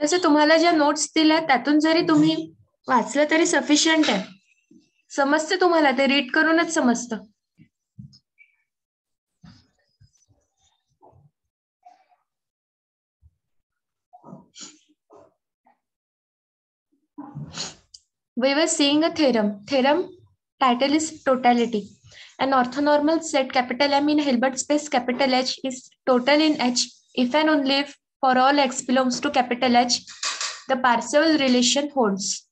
तसे तुम्हाला ज्या नोट्स दिल्या त्यातून जरी तुम्ही वाचलं तरी सफिशियंट आहे. समजते तुम्हाला, ते रीड करूनच समजतं. We were seeing a theorem. Theorem title is totality. An orthonormal set capital M in Hilbert space capital H is total in H if and only if for all x belongs to capital H, the Parseval relation holds.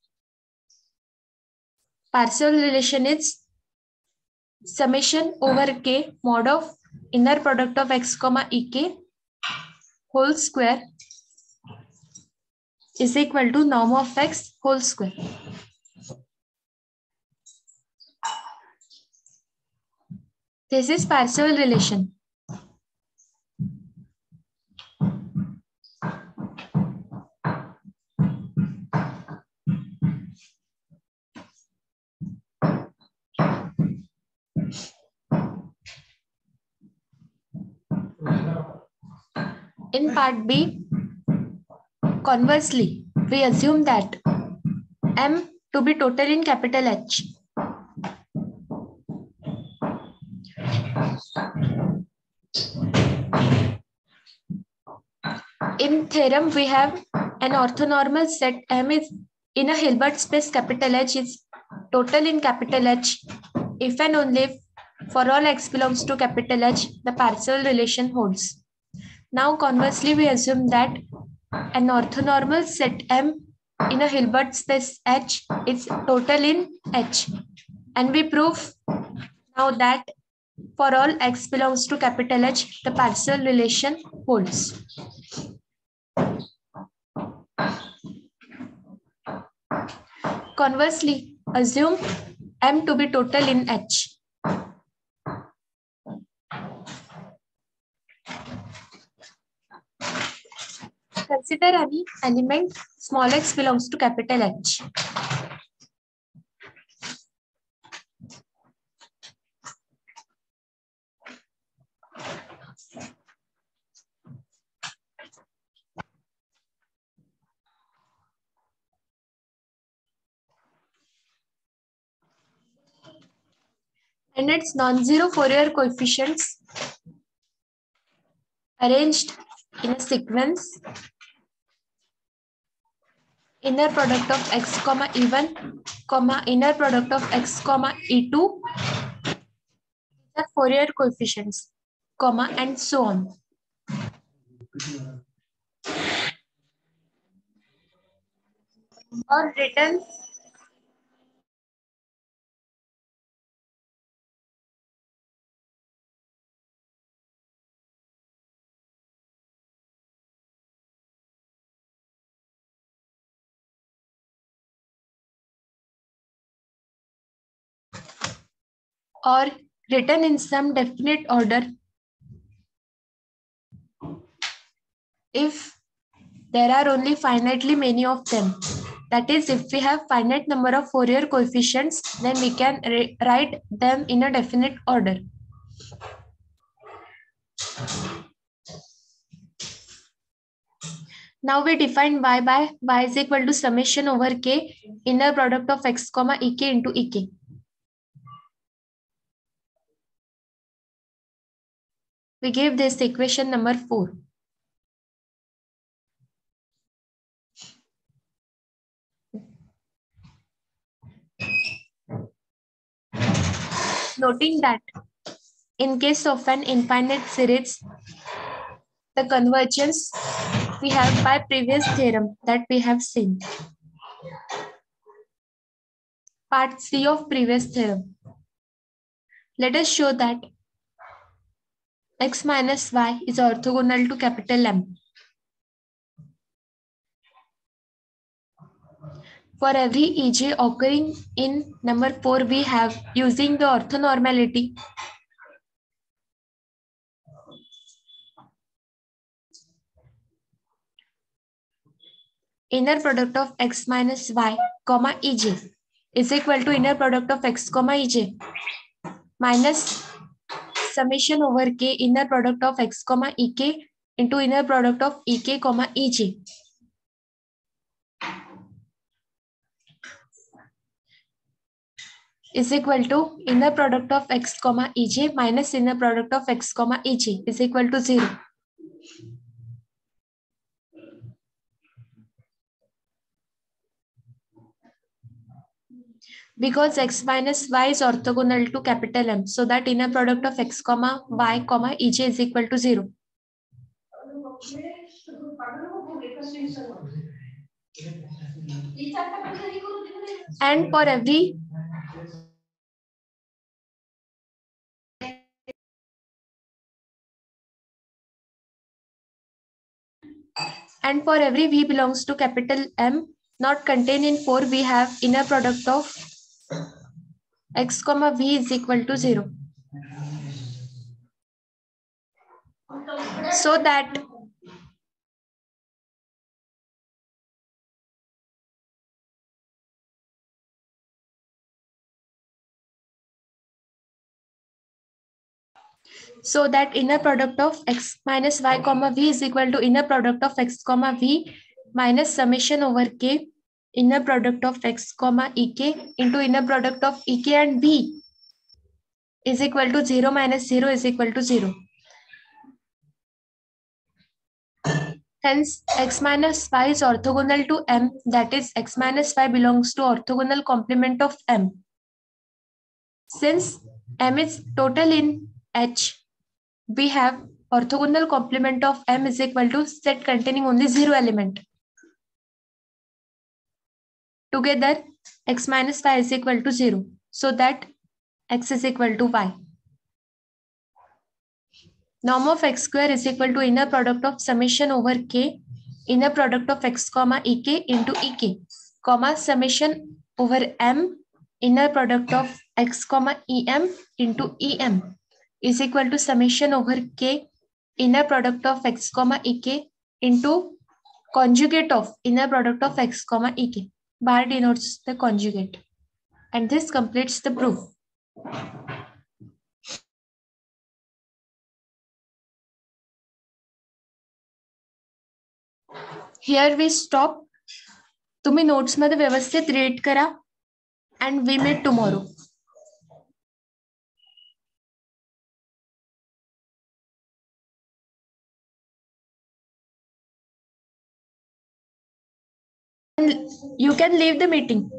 Parseval relation is summation over k mod of inner product of x comma ek whole square is equal to norm of x whole square. This is Parseval relation. In part B, conversely, we assume that M to be total in capital H. In theorem, we have an orthonormal set M is in a Hilbert space capital H is total in capital H if and only if for all x belongs to capital H, the Parseval relation holds. Now, conversely, we assume that an orthonormal set M in a Hilbert space H is total in H. And we prove now that for all x belongs to capital H, the Parseval relation holds. Conversely, assume M to be total in H. Consider any element small x belongs to capital H. And its non-zero Fourier coefficients arranged in a sequence inner product of x comma e1 comma inner product of x comma e2 are Fourier coefficients comma and so on. Or written in some definite order if there are only finitely many of them. That is, if we have finite number of Fourier coefficients, then we can write them in a definite order. Now we define y by y is equal to summation over k inner product of x comma ek into ek. We give this equation number 4. Noting that in case of an infinite series, the convergence we have by previous theorem that we have seen. Part C of previous theorem. Let us show that x minus y is orthogonal to capital M. For every EJ occurring in number 4, we have, using the orthonormality, inner product of x minus y comma EJ is equal to inner product of x comma EJ minus summation over k inner product of x comma ek into inner product of ek comma EJ. is equal to inner product of x comma ej minus inner product of x comma ej is equal to 0. Because x minus y is orthogonal to capital M, so that inner product of x comma y comma ej is equal to 0. And for every v belongs to capital M not contained in 4, we have inner product of x comma v is equal to 0. So that inner product of x minus y comma v is equal to inner product of x comma v minus summation over k inner product of x comma ek into inner product of ek and v is equal to 0 minus 0 is equal to 0. Hence, x minus y is orthogonal to M, that is, x minus y belongs to orthogonal complement of M. Since M is total in H, we have orthogonal complement of M is equal to set containing only 0 element. Together, x minus y is equal to 0, so that x is equal to y. Norm of x square is equal to inner product of summation over k, inner product of x comma ek into ek, comma summation over m, inner product of x comma em into em is equal to summation over k, inner product of x comma ek into conjugate of inner product of x comma ek. Bar denotes the conjugate. And this completes the proof. Here we stop. तुम्ही notes मध्ये व्यवस्थित read करा and we meet tomorrow. You can leave the meeting.